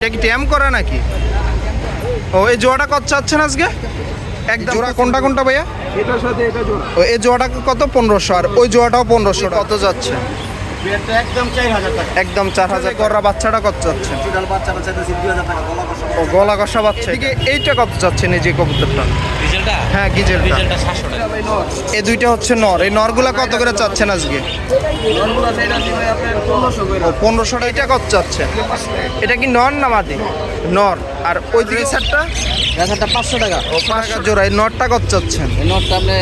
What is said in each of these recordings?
এটা কি ট্যাম করা নাকি? ও এই জোড়াটা কত চাচ্ছেন আজকে? একদম জোড়া কোনটা কোনটা ভাইয়া? এটার সাথে এটা জোড়া। ও এই জোড়াটা কত? 1500। আর ওই জোড়াটাও 1500। কত যাচ্ছে? এটা একদম 4000 টাকা। একদম 4000। গররা বাচ্চাটা কত যাচ্ছে? টোটাল বাচ্চাটা চাইতেছি 2000 টাকা গলা কষা। ও গলা কষা বাচ্চা। এদিকে এইটা কত যাচ্ছে এই যে কবুতরটা? ডিজেলটা? হ্যাঁ গিজেলটা। ডিজেলটা 700 টাকা। এই দুইটা হচ্ছে নর। এই নরগুলা কত করে চাচ্ছেন আজকে? নরগুলো সেটা দিবে আপনার 1500 করে। ও 1500 টাকা। এটা কত চাচ্ছে? এটা কি নর না মাদি? নর। আর ওই দিকে সেটটা? এটা 500 টাকা। ও 500 জোড়া। এই নরটা কত চাচ্ছেন? এই নটটা আপনি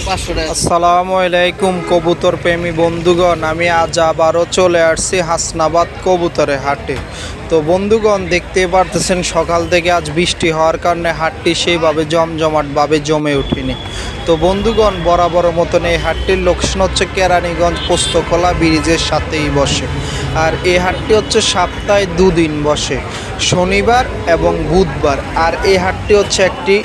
500 টাকা। আসসালামু আলাইকুম কবুতর প্রেমী বন্ধুগণ, আমি আজ আবারও চলে আসছি হাসনাবাদ কবুতরে হাটে। তো বন্ধুগণ দেখতে পারতেছেন সকাল থেকে আজ বৃষ্টি হওয়ার কারণে হাটটি সেইভাবে জমজমাটভাবে জমে ওঠেনি। তো বন্ধুগণ বরাবর মতন এই হাটটির লোকেশন হচ্ছে কেরানীগঞ্জ পোস্তকলা ব্রিজের সাথেই বসে। আর এই হাটটি হচ্ছে সপ্তাহে দুদিন বসে, শনিবার এবং বুধবার। আর এই হাটটি হচ্ছে একটি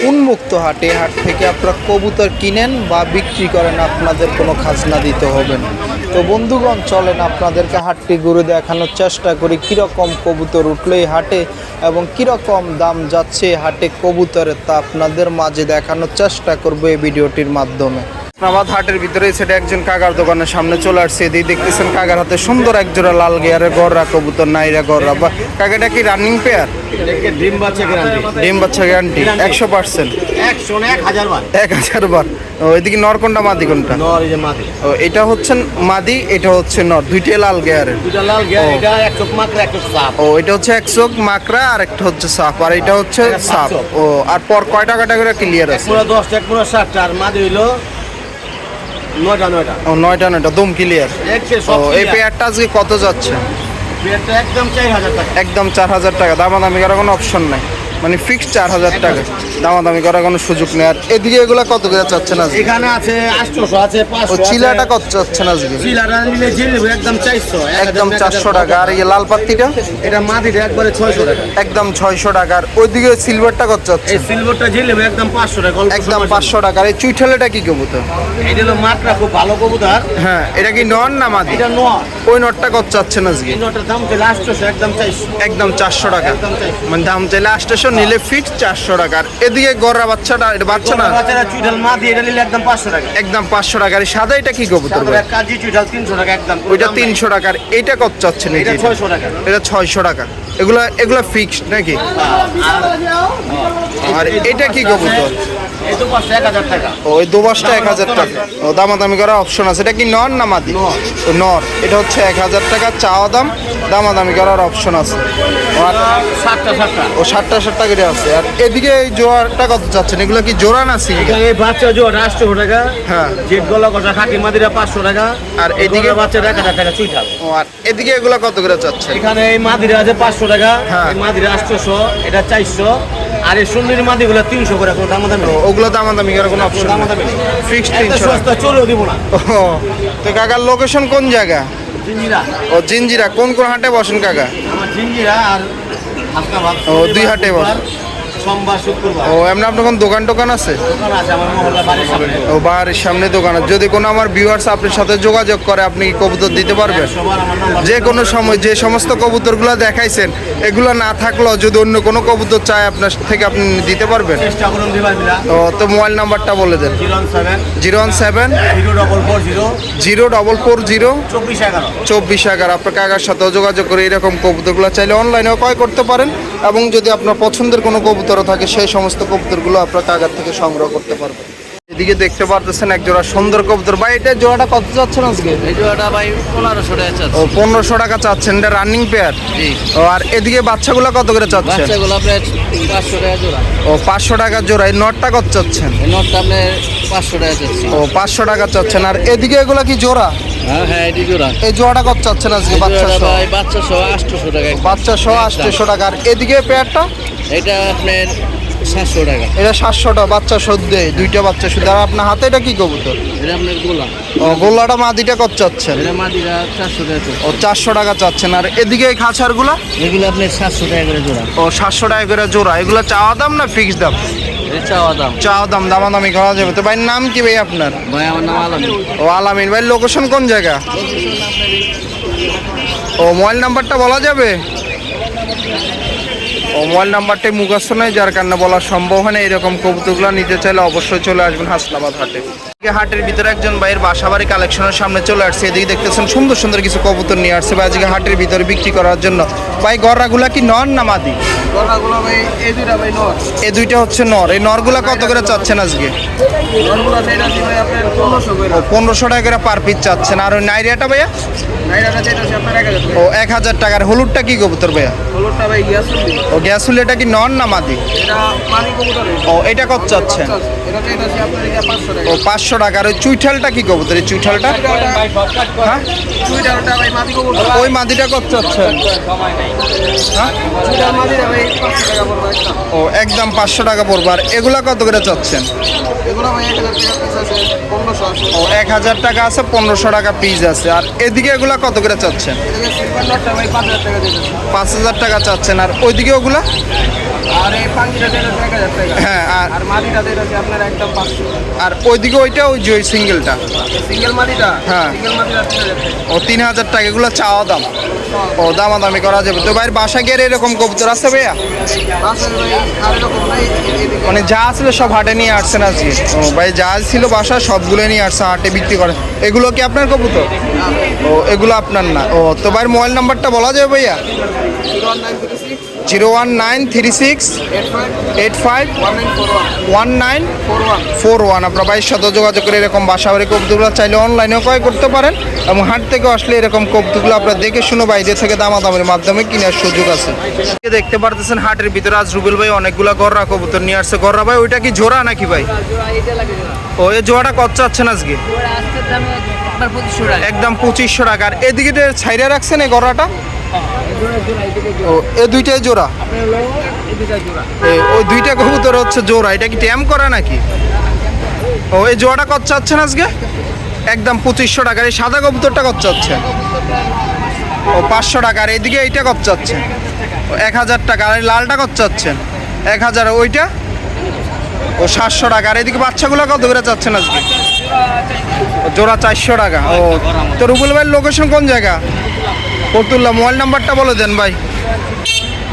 উন্মুক্ত হাট। এই হাট থেকে আপনারা কবুতর কিনেন বা বিক্রি করেন, আপনাদের কোনো খাজনা দিতে হবে না। তো বন্ধুগণ চলেন আপনাদেরকে হাটটি ঘুরে দেখানোর চেষ্টা করি কীরকম কবুতর উঠলো এই হাটে এবং কীরকম দাম যাচ্ছে এই হাটে কবুতরের, তা আপনাদের মাঝে দেখানোর চেষ্টা করবো এই ভিডিওটির মাধ্যমে। হাসনাবাদ হাটের ভিতরে সেটা একজন কাকার দোকানের সামনে চলে আসছে। এদিকে দেখতেছেন কাকার হাতে সুন্দর একজোড়া লাল গিয়ারের গররা কবুতর, নাইরা গররা। বা কাকাটা কি রানিং পেয়ার? এটাকে ডিম বাচ্চা গ্যারান্টি। ডিম বাচ্চা গ্যারান্টি 100%। 100 না 1000 বার। 1000 বার। ও এদিকে নর কোনটা মাদি কোনটা? নর এই যে মাটি। ও এটা হচ্ছে মাদি, এটা হচ্ছে নর, দুইটাই লাল গিয়ারের। দুটা লাল গিয়া, এটা এক চোখ মাকড়া এক চোখ সাপ। ও এটা হচ্ছে এক চোখ মাকড়া আর একটা হচ্ছে সাপ, আর এটা হচ্ছে এটা সাপ। সাপ। ও আর পর কয়টা কাটা করে ক্লিয়ার আছে? পুরো 10 টা পুরো 7 টা। আর মাদি হইলো 9টা 9টা। ও 9টা দম ক্লিয়ার। এককে ও সব এই পেয়ারটা আজকে কত যাচ্ছে? পেয়ারটা একদম 4000 টাকা। একদম 4000 টাকা। দামাদামি করার কোনো অপশন নাই, মানে ফিক্সড 4000 টাকা, দামাদামি করার কোনো সুযোগ নেই। আর এদিকে এগুলা কত করে চাচ্ছেন আজকে? এখানে আছে 800 আছে ও 500 চিলাটা কত চাচ্ছেন আজকে? চিলাটা নিলে জিলবে একদম 400। একদম 400 টাকা। আর এই লাল পাত্তিটা? এটা মাদিটা একবারে 600 টাকা। একদম 600 টাকা। আর ওইদিকে সিলভারটা কত এই চাচ্ছেন? সিলভারটা জিলবে একদম 500 টাকা। অল্প একদম সময় 500 টাকা। আর এই চুইঠালেটা কি কবুতর? এটা হলো মাকড়া, খুব ভালো কবুতর। হ্যাঁ এটা কি নর না মাদি? এটা নর। ওই নটটা কত চাচ্ছেন আজকে? এই নটার দাম চলে 800, একদম 400। একদম 400 টাকা। একদম 400। মানে দাম চাইলে 800, নিলে ফিক্স 400 টাকা। আর এদিকে গররা বাচ্চাটা, এটা বাচ্চা না? বাচ্চারা চুইঠাল মাদি এটা নিলে একদম 500 টাকা। একদম 500 টাকা। আর এই সাদা এটা কি কবুতর? তারপরে এক কাজি চুইঠাল 300 টাকা একদম। ওইটা 300 টাকা। আর এইটা কত চাচ্ছেন? এই এটা যে 600 টাকা। এটা 600 টাকা। এগুলা ফিক্সড নাকি? আর এটা কি কবুতর? এই তো 1000 টাকা। ওই দোবাসটা 1000 টাকা। ও দামাদামি করার অপশন আছে। এটা কি নর না মাদি? নর। ও নর। এটা হচ্ছে 1000 টাকা চাওয়া দাম, দামাদামি করার অপশন আছে। আর 60টা। ও 60টা করে আছে। আর এদিকে এই জোড়াটা কত যাচ্ছেন? এগুলো কি জোড়া না সিঙ্গেল? এখানে বাচ্চা জোড়া 800 টাকা। হ্যাঁ। জেড গলা কষা খাকি মাদিরা 500 টাকা। আর এদিকে বাচ্চা 1000 টাকা চুইঠাল। ও আর এদিকে এগুলো কত করে যাচ্ছে? এখানে এই মাদিরা আছে 500 টাকা। হ্যাঁ। এই মাদিরা 800, এটা 400। আর এই সুন্দরী মাদিগুলো 300 করে। কোনো দাম দামি নেই। ওগুলো দামাদামি করার কোনো অপশন দামাদামি নেই। ফিক্সড এত 300 টাকা। সস্তা চলেও দিব না। ও তো কাকার লোকেশন কোন জায়গা? জিঞ্জিরা। ও জিঞ্জিরা। কোন কোন হাটে বসেন কাকা? আমার জিঞ্জিরা আর হাসনাবাদ। ও, দুই হাটে বসে। সোমবার শুক্রবার। ও এমনি আপনার কোন দোকান আছে? দোকান আছে আমার মহল্লা বাড়ির সামনে। ও বাড়ির সামনে দোকান আছে। যদি কোনো আমার ভিউয়ার্স আপনার সাথে যোগাযোগ করে, আপনি কি কবুতর দিতে পারবেন? সবার আমার নাম্বার। যে কোনো সময় যে সমস্ত কবুতরগুলো দেখাইছেন এগুলো না থাকলেও যদি অন্য কোনো কবুতর চায় আপনার থেকে, আপনি দিতে পারবেন? চেষ্টা করুন দিবার বিলা। তো মোবাইল নাম্বারটা বলে দেন। 017 017 0440 0440 2411। 2411। আপনার কাকার সাথেও যোগাযোগ করে এরকম কবুতরগুলো চাইলে অনলাইনেও ক্রয় করতে পারেন, এবং যদি আপনার পছন্দের কোনো কবুতরও থাকে সেই সমস্ত কবুতরগুলো আপনার কাকার থেকে সংগ্রহ করতে পারবেন। এদিকে দেখতে পারতেছেন এক জোড়া সুন্দর কবুতর। ভাই এটা জোড়াটা কত যাচ্ছেন আজকে? এই জোড়াটা ভাই 1500 টাকা চাচ্ছে। ও 1500 টাকা চাচ্ছেন। এটা রানিং পেয়ার। জি। ও আর এদিকে বাচ্চাগুলো কত করে চাচ্ছেন? বাচ্চাগুলো আপনার 500 টাকা জোড়া। ও 500 টাকা জোড়া। এই নটটা কত চাচ্ছেন? এই নটটা আপনার 500 টাকা চাচ্ছে। ও 500 টাকা চাচ্ছেন। আর এদিকে এগুলা কি জোড়া? হ্যাঁ হ্যাঁ, এটি জোড়া। এই জোড়াটা কত চাচ্ছেন আজকে? বাচ্চা সহ? ভাই বাচ্চা সহ 800 টাকা। বাচ্চা সহ 800 টাকা। আর এদিকে পেয়ারটা? এটা আপনার 700 টাকা। এটা 700 টাকা। বাচ্চা সদ্যে দুইটা বাচ্চা শুধু। আর আপনার হাতে এটা কি কবুতর? এটা আপনার গোলা। ও গোল্লাটা মাদিটা কত চাচ্ছেন? এটা মাদিরা 400 টাকা চাচ্ছে। ও 400 টাকা চাচ্ছেন। আর এদিকে এই খাঁচারগুলা? এগুলো আপনার 700 টাকা করে জোড়া। ও 700 টাকা করে জোড়া। এগুলো চাওয়া দাম না ফিক্স দাম? এটা চাওয়া দাম। চাওয়া দাম, দামাদামি করা যাবে। তো ভাইয়ের নাম কি ভাই আপনার? ভাই আমার নাম আলামিন। ও আলামিন ভাই। লোকেশন কোন জায়গা? ও মোবাইল নাম্বারটা বলা যাবে? ও মোবাইল নাম্বারটাই মুখস্থ নয়, যার কারণে বলা সম্ভব হয় না। এরকম কবুতরগুলো নিতে চাইলে অবশ্যই চলে আসবেন হাসনাবাদ হাটে। হাটের ভিতরে একজন ভাইয়ের বাসাবাড়ি কালেকশনের সামনে চলে আসছে। এদিকে দেখতেছেন সুন্দর সুন্দর কিছু কবুতর নিয়ে আসছে ভাই আজকে হাটের ভিতরে বিক্রি করার জন্য। ভাই গররাগুলা কি নর না মাদি? গররাগুলো ভাই এই দুইটা ভাই নর। এই দুইটা হচ্ছে নর। এই নরগুলা কত করে চাচ্ছেন আজকে? নরগুলো যেটা আছে ভাই আপনার 1500 করে। ও 1500 টাকা করে পার পিস চাচ্ছেন। আর ওই নাইরিয়াটা ভাইয়া? নাইরাটা যেটা আছে আপনার 1000 টাকা। ও 1000 টাকার। হলুদটা কি কবুতর ভাইয়া? হলুদটা ভাই গিয়াসুলি। ও গ্যাসুল, এটা কি নর না মাদি? এটা মানি কবুতর। ও এটা কত চাচ্ছেন? এটা যেটা আছে আপনার 500 টাকা। ও 500 টাকা। আর ওই চুইঠালটা কি কবুতর? এই চুইঠালটা? হ্যাঁ চুইটারটা ভাই মাদি কবুতর। ওই মাদিটা কত চাচ্ছেন? হ্যাঁ চুইটার মাদিটা ভাই 500 টাকা পড়বে একটা। ও একদম 500 টাকা পড়বে। আর এগুলা কত করে চাচ্ছেন? এগুলো ভাই 1000 টাকা পিস আছে, 1500 আছে। ও 1000 টাকা আছে, 1500 টাকা পিস আছে। আর এদিকে এগুলা কত করে চাচ্ছেন? এদিকে সিলভার নটটা ভাই 5000 টাকা দিতেছে। 5000 টাকা চাচ্ছেন। আর ওইদিকে ওগুলা? আর এই পাঙ্কিটা যেটা আছে 1000 টাকা। হ্যাঁ। আর মাদিটা যেটা আছে আপনার একদম 500। আর ওইদিকে ওইটা ওই যে ওই সিঙ্গেলটা? সিঙ্গেল মাদিটা? হ্যাঁ। সিঙ্গেল মাদিটা 3000 টাকা। ও 3000 টাকা। এগুলো চাওয়া দাম? ও দামাদামি করা যাবে তো। ভাইয়ের বাসা গিয়ে এরকম কবুতর আছে ভাইয়া? আছে ভাই আর এরকম ভাই এদিকে মানে যা আসলে সব হাটে নিয়ে আসছেন আজকে? ও ভাই যা ছিল বাসা সবগুলো নিয়ে আসছে হাটে বিক্রি করে। এগুলো কি আপনার কবুতর? ও এগুলো আপনার না। ও তো ভাইয়ের মোবাইল নাম্বারটা বলা যাবে ভাইয়া? 01936 01936 85 1941 1941। আপনার ভাইয়ের সাথে যোগাযোগ করে এরকম বাসাবাড়ি কবুতরগুলো চাইলে অনলাইনেও ক্রয় করতে পারেন এবং হাট থেকে আসলে এরকম কবুতরগুলো আপনারা দেখে শুনে বাইরে থেকে দামাদামের মাধ্যমে কেনার সুযোগ আছে। দেখতে পারতেছেন হাটের ভিতরে আজ রুবেল ভাই অনেকগুলো গররা কবুতর নিয়ে আসছে। গররা ভাই ওইটা কি জোড়া নাকি ভাই? ও এই জোড়াটা কত চাচ্ছেন আজকে? একদম 2500 টাকা। আর এদিকে ছাইরা রাখছেন এই গররাটা? ও এই দুইটাই জোড়া? ওই দুইটা কবুতর হচ্ছে জোড়া। এটা কি ট্যাম করা নাকি? ও এই জোড়াটা কত চাচ্ছেন আজকে? একদম 2500 টাকা। এই সাদা কবুতরটা কত চাচ্ছেন? ও 500 টাকা। আর এদিকে এইটা কত চাচ্ছেন? ও 1000 টাকা। আর এই লালটা কত চাচ্ছেন? 1000। ওইটা? ও 700 টাকা। আর এদিকে বাচ্চাগুলো কত করে চাচ্ছেন আজকে? জোড়া 400 টাকা। ও তো রুবেল ভাইয়ের লোকেশন কোন জায়গা? ফতুল্লা। মোবাইল নাম্বারটা বলে দেন ভাই।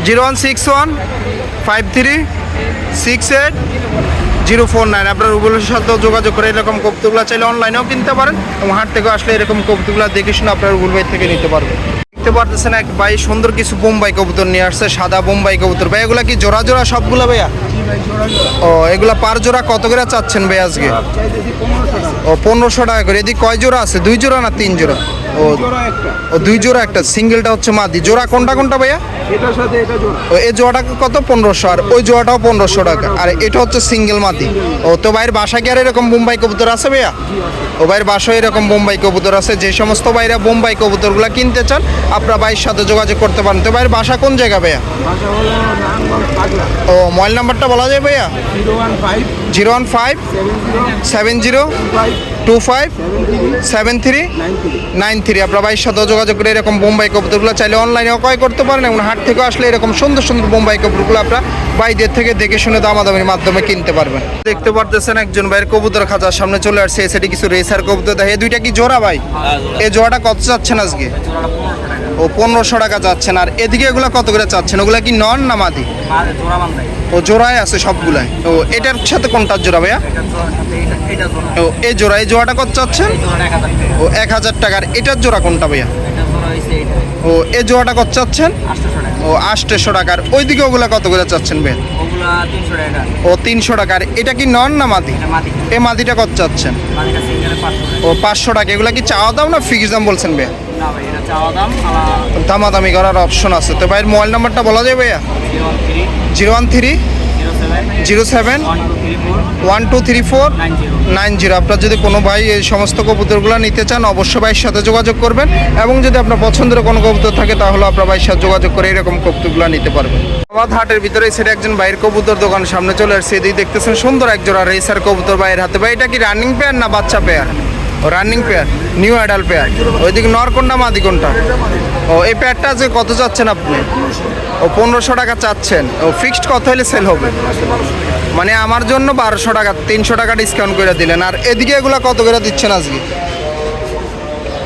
0161 53 68 049। আপনার রুবেলের সাথেও যোগাযোগ করে এরকম কবুতরগুলো চাইলে অনলাইনেও কিনতে পারেন এবং হাট থেকে আসলে এরকম কবুতরগুলো দেখে শুনে আপনার রুবেল ভাই থেকে নিতে পারবেন। দেখতে পারতেছেন এক ভাই সুন্দর কিছু বোম্বাই কবুতর নিয়ে আসছে, সাদা বোম্বাই কবুতর। ভাই এগুলা কি জোড়া জোড়া সবগুলো ভাইয়া? ও এগুলা পার জোড়া কত করে চাচ্ছেন ভাই আজকে? ও 1500 টাকা করে। এদিকে কয় জোড়া আছে? 2 জোড়া না 3 জোড়া? ও 2 জোড়া। একটা সিঙ্গেলটা হচ্ছে মাদি। জোড়া কোনটা কোনটা ভাইয়া? এটার সাথে এটা জোড়া। ও এই জোড়াটা কত? 1500। আর ওই জোড়াটাও 1500 টাকা। আর এটা হচ্ছে সিঙ্গেল মাদি। ও তো ভাইয়ের বাসা কি আর এরকম বোম্বাই কবুতর আছে ভাইয়া? ও ভাইয়ের বাসায় এরকম বোম্বাই কবুতর আছে। যে সমস্ত ভাইরা বোম্বাই কবুতরগুলো কিনতে চান আপনারা ভাইয়ের সাথে যোগাযোগ করতে পারেন। তো ভাইয়ের বাসা কোন জায়গা ভাইয়া? ভাষা হলো নারায়ণগঞ্জ পাগলা। ও মোবাইল নাম্বারটা বলা যায় ভাইয়া? 015 015 70 25 73 93। আপনার ভাইয়ের সাথে যোগাযোগ করে এরকম বোম্বাই কবুতরগুলো চাইলে অনলাইনেও ক্রয় করতে পারেন এবং হাট থেকে আসলে এরকম সুন্দর সুন্দর বোম্বাই কবুতরগুলো আপনারা ভাইদের থেকে দেখে শুনে দামাদামির মাধ্যমে কিনতে পারবেন। দেখতে পারতেছেন একজন ভাইয়ের কবুতর খাঁচার সামনে চলে আসছে। সেটি কিছু রেসার কবুতর দেখে। এই দুইটা কি জোড়া ভাই? এই জোড়াটা কত চাচ্ছেন আজকে? ও 1500 টাকা চাচ্ছেন। আর এদিকে এগুলো কত করে চাচ্ছেন? ওগুলা কি নন না মাদি? ও জোড়ায় আছে সবগুলাই। ও এটার সাথে কোনটার জোড়া ভাইয়া? ও এই জোড়া। এই জোড়াটা কত চাচ্ছেন? ও 1000 টাকা। আর এটার জোড়া কোনটা ভাইয়া? ও এই জোড়াটা কত চাচ্ছেন? ও 800 টাকা। আর ওইদিকে ওগুলা কত করে চাচ্ছেন ভাইয়া? ও 300 টাকা। আর এটা কি নন না মাদি? এই মাদিটা কত চাচ্ছেন? ও 500 টাকা। এগুলা কি চাওয়া দাম না ফিক্স দাম বলছেন ভাইয়া? দামাদামি করার অপশন আছে। তো ভাইয়ের মোবাইল নাম্বারটা বলা যায় ভাইয়া? 013 07 1234 90। আপনার যদি কোনো ভাই এই সমস্ত কবুতরগুলো নিতে চান অবশ্যই ভাইয়ের সাথে যোগাযোগ করবেন এবং যদি আপনার পছন্দের কোনো কবুতর থাকে তাহলে আপনার ভাইয়ের সাথে যোগাযোগ করে এরকম কবুতরগুলো নিতে পারবেন। আমার হাটের ভিতরে সেটা একজন ভাইয়ের কবুতর দোকান সামনে চলে আসছে। এদিকে দেখতেছেন সুন্দর এক জোড়া রেসার কবুতর ভাইয়ের হাতে। ভাই এটা কি রানিং পেয়ার না বাচ্চা পেয়ার? ও running pair, new adult pair. ওইদিকে নর কোনটা মাদি কোনটা? ও এই পেয়ারটা আজকে কত চাচ্ছেন আপনি? ও 1500 টাকা চাচ্ছেন। ও ফিক্সড কত হলে সেল হবে? মানে আমার জন্য 1200 টাকা, 300 টাকা ডিসকাউন্ট করে দিলেন। আর এদিকে এগুলা কত করে দিচ্ছেন আজকে?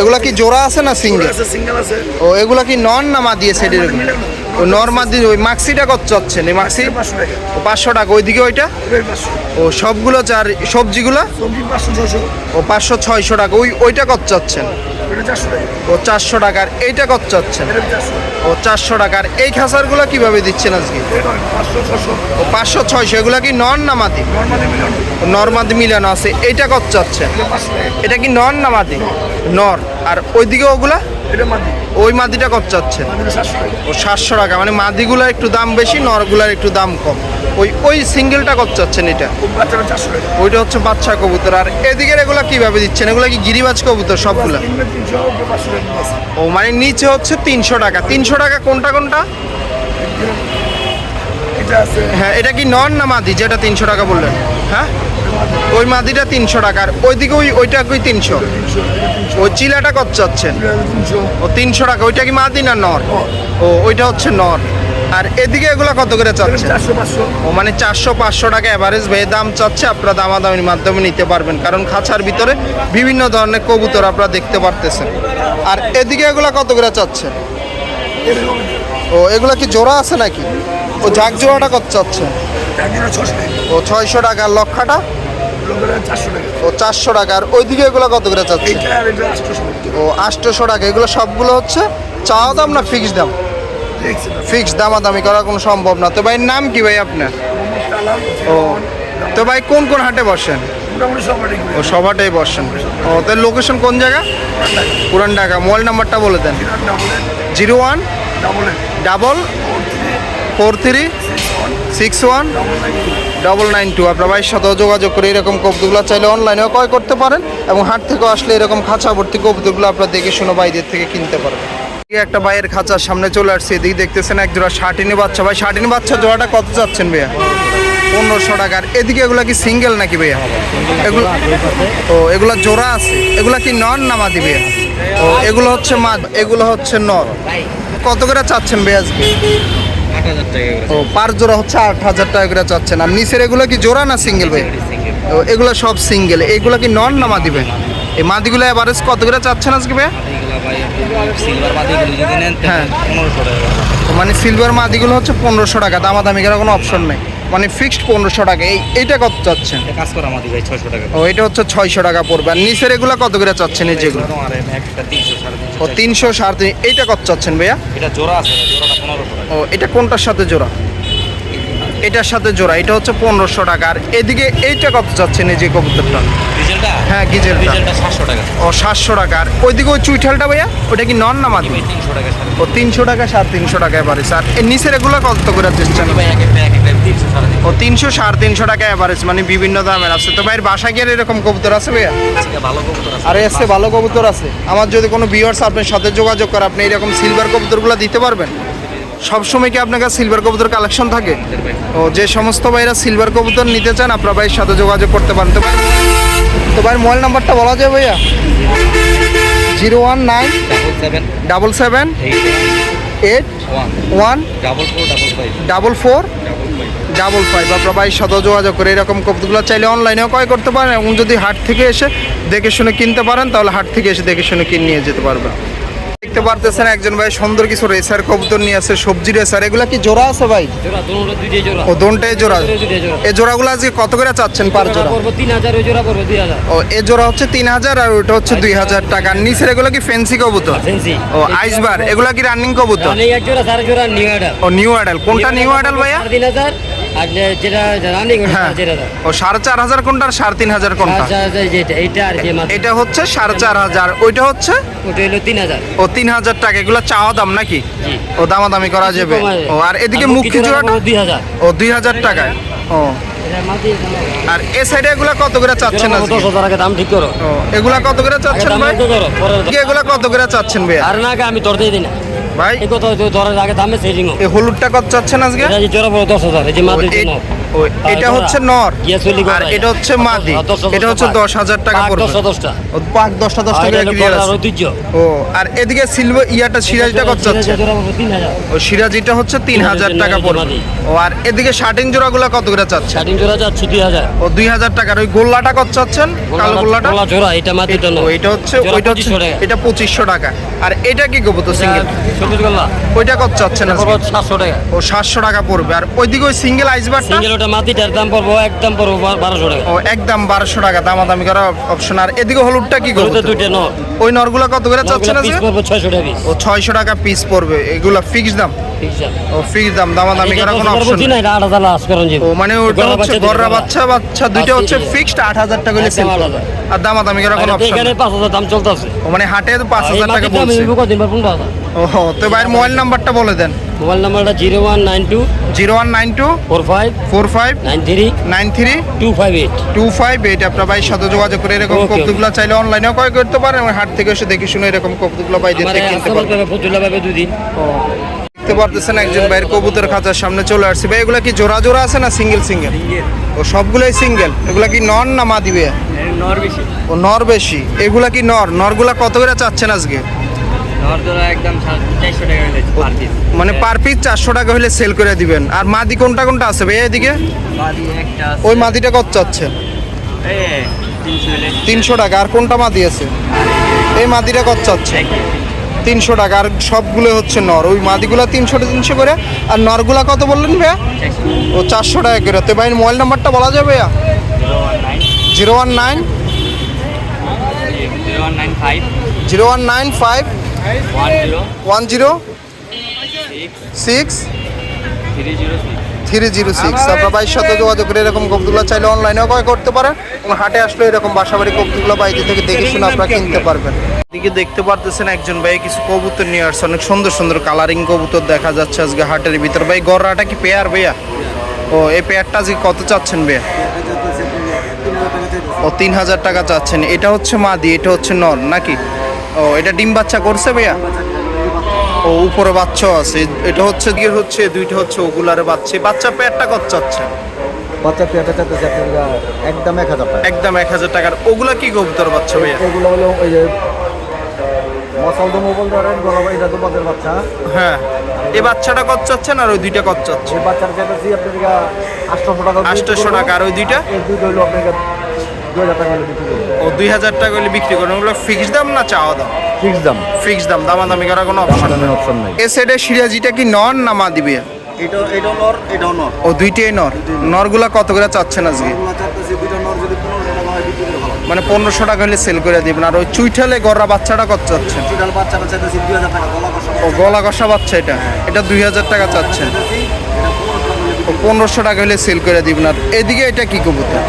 এগুলা কি জোড়া আছে না সিঙ্গেল? সিঙ্গেল আছে। ও এগুলা কি নন না মা দিয়ে সেটি? ও নর্মাদি ওই মাক্সিটা কত চাচ্ছেন এই মাক্সি? 500 টাকা। ওইদিকে ওইটা? ও সবগুলো চার সবজিগুলো? ও 500-600 টাকা। ওইটা কত চাচ্ছেন? ও 400 টাকার। এইটা কত চাচ্ছেন? ও 400 টাকার। এই খাসারগুলো কিভাবে দিচ্ছেন আজকে? ও 500-600। এগুলো কি নন না মাদি? নর্মাদি মিলানো আছে। এইটা কত চাচ্ছেন? এটা কি নন না মাদি? নর। আর ওইদিকে ওগুলা? ওই মাদিটা কত চাচ্ছেন? ও 700 টাকা। মানে মাদিগুলার একটু দাম বেশি, নরগুলার একটু দাম কম। ওই সিঙ্গেলটা কত চাচ্ছেন এটা? ওইটা হচ্ছে বাচ্চা কবুতর। আর এদিকের এগুলা কিভাবে দিচ্ছেন? এগুলা কি গিরিবাজ কবুতর সবগুলা? ও মানে নিচে হচ্ছে 300 টাকা। 300 টাকা কোনটা কোনটা? হ্যাঁ, এটা কি নন না মাদি যেটা 300 টাকা বললেন? হ্যাঁ, ওই মাদিটা 300 টাকার। ওইদিকে ওইটা কি 300? ওই চিলাটা কত চাচ্ছেন? ও 300 টাকা। ওইটা কি মাদি না নর? ও ওইটা হচ্ছে নর। আর এদিকে এগুলো কত করে চাচ্ছেন? ও মানে 400-500 টাকা অ্যাভারেজ ভেয়ে দাম চাচ্ছে। আপনারা দামাদামির মাধ্যমে নিতে পারবেন, কারণ খাঁচার ভিতরে বিভিন্ন ধরনের কবুতর আপনারা দেখতে পারতেছেন। আর এদিকে এগুলো কত করে চাচ্ছেন? ও এগুলো কি জোড়া আছে নাকি? ও ঝাঁক জোড়াটা কত চাচ্ছেন? ও 600 টাকা। আর লক্ষাটা? ও 400 টাকা। আর ওইদিকে এগুলো কত করে চাচ্ছেন? ও 800 টাকা। এগুলো সবগুলো হচ্ছে চাওয়া দাম না ফিক্স দাম? ফিক্স। দামাদামি করা কোনো সম্ভব না। তো ভাই নাম কি ভাই আপনার? ও তো ভাই কোন কোন হাটে বসেন? ও সব হাটেই বসেন। ও তাহলে লোকেশন কোন জায়গা? পুরান ঢাকা। মোবাইল নাম্বারটা বলে দেন। 01-4361-992। আপনার ভাইয়ের সাথে যোগাযোগ করে এরকম কবুতরগুলো চাইলে অনলাইনেও ক্রয় করতে পারেন, এবং হাট থেকেও আসলে এরকম খাঁচা ভর্তি কবুতরগুলো আপনারা দেখে শুনে ভাইদের থেকে কিনতে পারবেন। একটা ভাইয়ের খাঁচার সামনে চলে আসছে। এদিকে দেখতেছেন এক জোড়া শার্টিনি বাচ্চা। ভাই শার্টিনি বাচ্চা জোড়াটা কত চাচ্ছেন ভাইয়া? 1500 টাকার। এদিকে এগুলা কি সিঙ্গেল নাকি ভাইয়া? এগুলো ও এগুলা জোড়া আছে। এগুলা কি নন না মাদি ভাইয়া? ও এগুলো হচ্ছে এগুলো হচ্ছে নর। কত করে চাচ্ছেন ভাই আজকে? 8000 টাকা। ও পার জোড়া হচ্ছে 8000 টাকা করে চাচ্ছেন। আর নিচের এগুলো কি জোড়া না সিঙ্গেল ভাই? ও এগুলো সব সিঙ্গেল। এগুলো কি নন না মাদি ভাই? এই মাদিগুলো এভারেজ কত করে চাচ্ছেন আজকে ভাই? সিলভার মাদিগুলো যদি নেন হ্যাঁ 1500 টাকা। মানে সিলভার মাদিগুলো হচ্ছে 1500 টাকা। দামাদামি করার কোনো অপশন নেই, মানে ফিক্সড 1500 টাকা। এইটা কত চাচ্ছেন? কাজ করা মাদি ভাই 600 টাকা। ও এটা হচ্ছে 600 টাকা পড়বে। আর নিচের এগুলো কত করে চাচ্ছেন? এই যেগুলো একটা 300 ও 300 350। এইটা কত চাচ্ছেন ভাইয়া? এটা জোড়া আছে, জোড়াটা 1500 টাকা। ও এটা কোনটার সাথে জোড়া? এটার সাথে জোড়া। এটা হচ্ছে 1500 টাকা। আর এদিকে এইটা কত চাচ্ছেন এই যে কবুতরটা? ডিজেলটা? হ্যাঁ গিজেলটা। ডিজেলটা 700 টাকা। ও 700 টাকা। আর ওইদিকে ওই চুইঠালটা ভাইয়া ওটা কি নন না মাদি? 300 টাকা। ও 300 টাকা 350 টাকা এভারেজ। আর এর নিচের এগুলো কত করে দিচ্ছেন? ভাই এক একটা 300 ও 300 350 টাকা এভারেজ, মানে বিভিন্ন দামের আছে। তো ভাইয়ের বাসায় গিয়ে এরকম কবুতর আছে ভাইয়া? ভালো কবুতর আছে। আরে আছে ভালো কবুতর আছে। আমার যদি কোনো ভিউয়ার্স আপনার সাথে যোগাযোগ করে, আপনি এরকম সিলভার কবুতরগুলো দিতে পারবেন? সবসময় কি আপনার কাছে সিলভার কবুতর কালেকশন থাকে? ও যে সমস্ত ভাইরা সিলভার কবুতর নিতে চান আপনার ভাইয়ের সাথে যোগাযোগ করতে পারেন। তো ভাইয়ের মোবাইল নাম্বারটা বলা যায় ভাইয়া? 01977814455। আপনার ভাইয়ের সাথে যোগাযোগ করে এরকম কবুতরগুলো চাইলে অনলাইনেও ক্রয় করতে পারেন, এবং যদি হাট থেকে এসে দেখে শুনে কিনতে পারেন তাহলে হাট থেকে এসে দেখে শুনে কিনে নিয়ে যেতে পারবেন। দেখতে পারতেছেন একজন ভাই সুন্দর কিছু রেসার কবুতর নিয়ে আছে, সবজি রেসার। এগুলা কি জোড়া আছে ভাই? জোড়া দুইটাই জোড়া। ও দোনটাই জোড়া। এই জোড়াগুলো আজকে কত করে চাচ্ছেন পার জোড়া? 3000। ওই জোড়া পড়বে 2000। ও এই জোড়া হচ্ছে 3000 আর ওটা হচ্ছে 2000 টাকা। আর নিচের এগুলো কি ফেন্সি কবুতর? ফেন্সি। ও আইসবার। এগুলা কি রানিং কবুতর? রানিং এক জোড়া, চার জোড়া নিউ অ্যাডাল। ও নিউ অ্যাডাল। কোনটা নিউ অ্যাডাল ভাইয়া? 3500। আর যেটা রানিং ওটা হ্যাঁ 4000। ও 4500 কোনটা আর 3500 কোনটা? যেটা এইটা আর যে মাত্র এটা হচ্ছে 4500। ওইটা হচ্ছে ওটা হলো 3000। ও 3000 টাকা। এগুলো চাওয়া দাম নাকি? জি। ও দামাদামি করা যাবে। ও আর এদিকে মুখী জোড়াটা? 2000। ও 2000 টাকায়। ও এটা মাটি। আর এ সাইডে এগুলা কত করে চাচ্ছেন আজকে? 10000 টাকা দাম ঠিক করো। ও এগুলা কত করে চাচ্ছেন দাম ভাই? ঠিক করো পরে। এগুলা কত করে চাচ্ছেন ভাই? আর না আমি দর দিয়ে দিই না ভাই এই কত দরের আগে দামে সেটিং হোক। এই হলুদটা কত চাচ্ছেন আজকে? এটা যে জোড়া পড়ে 10000। এই যে মাটি ও, জন্য ও এটা হচ্ছে নর আর এটা হচ্ছে মাদি। এটা হচ্ছে 10000 টাকা পড়বে। 10টা ও পাক 10টা করে ক্লিয়ার আছে। ঐতিহ্য। ও আর এদিকে সিলভার ইয়াটা সিরাজটা কত চাচ্ছে? জোড়া পড়বে 3000। ও সিরাজিটা হচ্ছে 3000 টাকা পড়বে। ও আর এদিকে শার্টিং জোড়াগুলো কত করে চাচ্ছে? শার্টিং জোড়া যাচ্ছে 2000। ও 2000 টাকার। ওই গোল্লাটা কত চাচ্ছেন? কালো গোল্লাটা? জোড়া এটা মাটির জন্য। ও এটা হচ্ছে ওইটা হচ্ছে এটা 2500 টাকা। আর এটা কি কবুতর সিঙ্গেল? সবুজ গোল্লা ওইটা কত চাচ্ছেন আজকে? 700 টাকা। ও 700 টাকা পড়বে। আর ওইদিকে ওই সিঙ্গেল আইসবারটা? সিঙ্গেল ওটা মাটিটার দাম পড়বো একদম পড়বো 1200 টাকা। ও একদম 1200 টাকা, দামাদামি করা অপশন। আর এদিকে হলুদটা কি করবে? দুইটা নর। ওই নরগুলা কত করে চাচ্ছেন পিস আজকে? পড়বো 600 টাকা পিস। ও 600 টাকা পিস পড়বে। এগুলা ফিক্স দাম? ঠিক আছে। ও ফিক্স দাম, দামাদামি করা কোনো অপশন না, এটা 8000 লাস করুন জি। ও মানে ওটা হচ্ছে গররা বাচ্চা দুইটা হচ্ছে ফিক্সড 8000 টাকা হলে সেল করবে। আর দামাদামি করা কোনো অপশন? এখানে 5000 দাম চলতেছে। ও মানে হাটে তো 5000 টাকা বলছে। কতদিন পর 15000। ও তো ভাইয়ের মোবাইল নাম্বারটা বলে দেন। মোবাইল নাম্বারটা 0192 0192 45 45 93 93 258। 258। আপনার ভাইয়ের সাথে যোগাযোগ করে এরকম Okay, কবুতরগুলো চাইলে অনলাইনেও ক্রয় করতে পারেন এবং হাট থেকে এসে দেখে শুনে এরকম কবুতরগুলো ভাইদের থেকে কিনতে পারবেন। ফতুল্লা পাবে 2 দিন। দেখতে পারতেছেন একজন ভাইয়ের কবুতর খাঁচার সামনে চলে আসছে। ভাই এগুলা কি জোড়া জোড়া আছে না সিঙ্গেল সিঙ্গেল? ও সবগুলাই সিঙ্গেল। এগুলা কি নর না মা দিবে? নর বেশি। ও নর বেশি। এগুলা কি নর? নরগুলা কত করে চাচ্ছেন আজকে? নর জোড়া একদম 400 টাকা হলে পার পিস। মানে পার পিস 400 টাকা হলে সেল করে দিবেন। আর মাদি কোনটা কোনটা আছে ভাই এদিকে? বাদি একটা আছে। ওই মাদিটা কত চাচ্ছেন? এই 300 হলে 300 টাকা। আর কোনটা মাদি আছে? এই মাদিটা কত চাচ্ছে? 300 টাকা। আর সবগুলো হচ্ছে নর। ওই মাদিগুলা 300 করে। আর নরগুলা কত বললেন ভাইয়া? ও 400 টাকা করে। তো ভাই মোবাইল নাম্বারটা বলা যাবে ভাইয়া? 019 0195 0195 10 10 6 306। 306। আপনার ভাইয়ের সাথে যোগাযোগ করে এরকম কবুতরগুলো চাইলে অনলাইনেও ক্রয় করতে পারেন এবং হাটে আসলে এরকম বাসাবাড়ি কবুতরগুলো বাইরে থেকে দেখে শুনে আপনারা কিনতে পারবেন। এদিকে দেখতে পারতেছেন একজন ভাই কিছু কবুতর নিয়ে আসছে। অনেক সুন্দর সুন্দর কালারিং কবুতর দেখা যাচ্ছে আজকে হাটের ভিতর। ভাই গররাটা কি পেয়ার ভাইয়া? ও এই পেয়ারটা আজকে কত চাচ্ছেন ভাইয়া? ও 3000 টাকা চাচ্ছেন। এটা হচ্ছে মাদি, এটা হচ্ছে নর নাকি? ও এটা ডিম বাচ্চা করছে ভাইয়া? ও উপরে বাচ্চাও আছে। এটা হচ্ছে গিয়ে হচ্ছে দুইটা হচ্ছে ওগুলারে বাচ্চা। বাচ্চা পেয়ারটা কত চাচ্ছে? বাচ্চা পেয়ারটা চাইতেছে আপনার একদম 1000 টাকা। একদম 1000 টাকার। ওগুলা কি কবুতর বাচ্চা ভাইয়া? এগুলো হলো ওই যে মশালদো মোবাইল ধরেন গলাবা, এটা তো বাচ্চার বাচ্চা। হ্যাঁ, এই বাচ্চাটা কত চাচ্ছেন আর ওই দুইটা কত চাচ্ছে? এই বাচ্চাটা চাইতেছি আপনার 800 টাকা। 800 টাকা। আর ওই দুইটা? এই দুটো হলো আপনার 2000 টাকা হলে বিক্রি করবো। ও 2000 টাকা হলে বিক্রি করেন। ওগুলো ফিক্স দাম না চাওয়া দাম? ফিক্স দাম। ফিক্স দাম, দামাদামি করার কোনো অপশন নেই। অপশন নাই। এ সাইডে সিরাজিটা কি নর না মা দিবে? এটাও নর, এটাও নর। ও দুইটাই নর। নরগুলা কত করে চাচ্ছেন আজকে? এগুলো চাইতেছি দুটো নর যদি 1500 টাকা হয় বিক্রি করে ভালো। মানে 1500 টাকা হলে সেল করে দিবেন। আর ওই চুইঠালে গররা বাচ্চাটা কত চাচ্ছেন? টোটাল বাচ্চাটা চাইতেছি 2000 টাকা গলা কষা। ও গলা কষা বাচ্চা এটা? এটা 2000 টাকা চাচ্ছেন। ও 1500 টাকা হলে সেল করে দিবেন। আর এদিকে এটা কি কবুতর?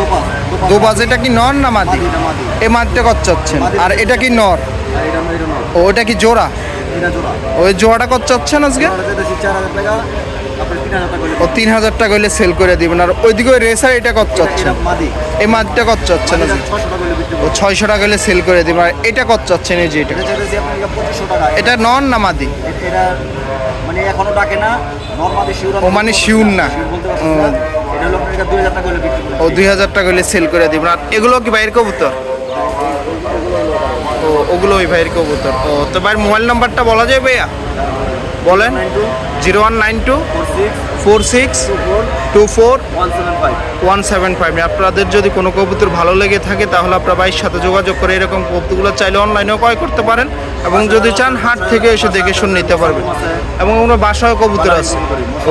দোবাজ। এটা কি নর না মাদি? এই মাদিটা কত চাচ্ছেন? আর এটা কি নর? এটা নর। ও ওটা কি জোড়া? এটা জোড়া। ওই জোড়াটা কত চাচ্ছেন আজকে? এটা চাইতেছি 4000 টাকা। আপনার 3000 টাকা হলে ও 3000 টাকা হলে সেল করে দিবেন। আর ওইদিকে ওই রেসার এটা কত চাচ্ছেন? এটা মাদি। এই মাদিটা কত চাচ্ছেন আজকে? 600 টাকা হলে বিক্রি ও 600 টাকা হলে সেল করে দিবেন। আর এটা কত চাচ্ছেন এই যে এটা? এটা চাইতেছি আপনার 2500 টাকা। এটা নর না মাদি? এটা মানে এখনো ডাকে না, নরমালি শিউর। ও মানে শিউর না। বলতে পারছি না। এটা হলো আপনার 2000 টাকা হলে বিক্রি করবো। ও 2000 টাকা হলে সেল করে দিবেন। আর এগুলো কি ভাইয়ের কবুতর? ও ওগুলো ওই ভাইয়ের কবুতর। ও তো ভাইয়ের মোবাইল নাম্বারটা বলা যায় ভাইয়া? বলেন। 0192 46 24 175। আপনাদের যদি কোনো কবুতর ভালো লেগে থাকে তাহলে আপনার ভাইয়ের সাথে যোগাযোগ করে এরকম কবুতরগুলো চাইলে অনলাইনেও ক্রয় করতে পারেন এবং যদি চান হাট থেকে এসে দেখে শুনে নিতে পারবেন। এবং আমরা বাসায় কবুতর আছে।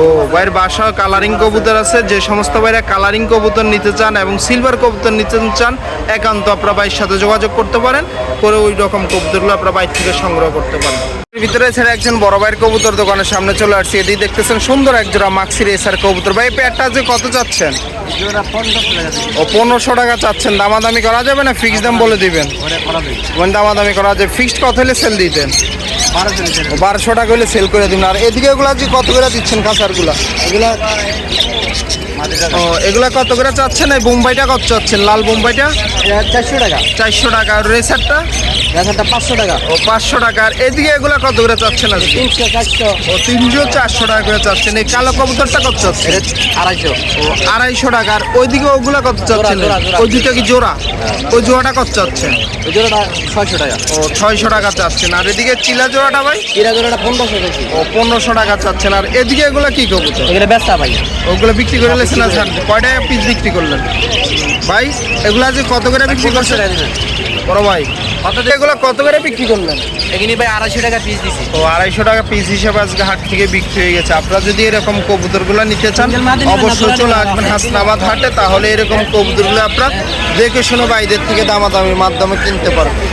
ও ভাইয়ের বাসায় কালারিং কবুতর আছে। যে সমস্ত ভাইরা কালারিং কবুতর নিতে চান এবং সিলভার কবুতর নিতে চান একান্ত আপনার ভাইয়ের সাথে যোগাযোগ করতে পারেন, করে ওই রকম কবুতরগুলো আপনার বাইর থেকে সংগ্রহ করতে পারেন। ভিতরে ছেড়ে একজন বড় ভাইয়ের কবুতর দোকানের সামনে চলে আসছি। এটি দেখতেছেন সুন্দর এক জোড়া মাক্সি রেসার কবুতর। ভাই পেয়ারটা যে কত চাচ্ছেন? ও 1500 টাকা চাচ্ছেন। দামাদামি করা যাবে না ফিক্স দাম বলে দিবেন? মানে দামাদামি করা যাবে। ফিক্সড কত হলে সেল দিতেন? 1200 টাকা হলে সেল করে দিন। আর এদিকে এগুলো আজকে কত করে দিচ্ছেন খাঁচারগুলা? এগুলা ও এগুলা কত করে চাচ্ছেন? এই বোম্বাইটা কত চাচ্ছেন? লাল বোম্বাইটা 400 টাকা। 400 টাকা। আর রেসারটা? রেসারটা 500 টাকা। ও 500 টাকা। আর এদিকে এগুলা কত করে চাচ্ছেন আজকে? 300 400। ও 300 400 টাকা করে চাচ্ছেন। এই কালো কবুতরটা কত চাচ্ছেন? 250। ও 250 টাকা। আর ওইদিকে ওগুলা কত চাচ্ছেন? জোড়া। ওই দুটো কি জোড়া? ওই জোড়াটা কত চাচ্ছেন? ওই জোড়াটা 600 টাকা। ও 600 টাকা চাচ্ছেন। আর এদিকে চিলা জোড়াটা ভাই? চিরা জোড়াটা 1500 টাকা। ও 1500 টাকা চাচ্ছেন। আর এদিকে এগুলা কি কবুতর? এগুলো বেচা ভাই। ওগুলো বিক্রি করে লেছেন না? কয়টা পিস বিক্রি করলেন ভাই? এগুলা যে কত করে বিক্রি করছেন? বড় ভাই এগুলো কত করে বিক্রি করলেন? এখানে ভাই 250 টাকা পিস দিছি। তো 250 টাকা পিস হিসেবে আজকে হাট থেকে বিক্রি হয়ে গেছে। আপনারা যদি এরকম কবুতরগুলো নিতে চান অবশ্যই চলে আসবেন হাসনাবাদ হাটে, তাহলে এরকম কবুতরগুলো আপনারা দেখে শুনে ভাইদের থেকে দামাদামির মাধ্যমে কিনতে পারবেন।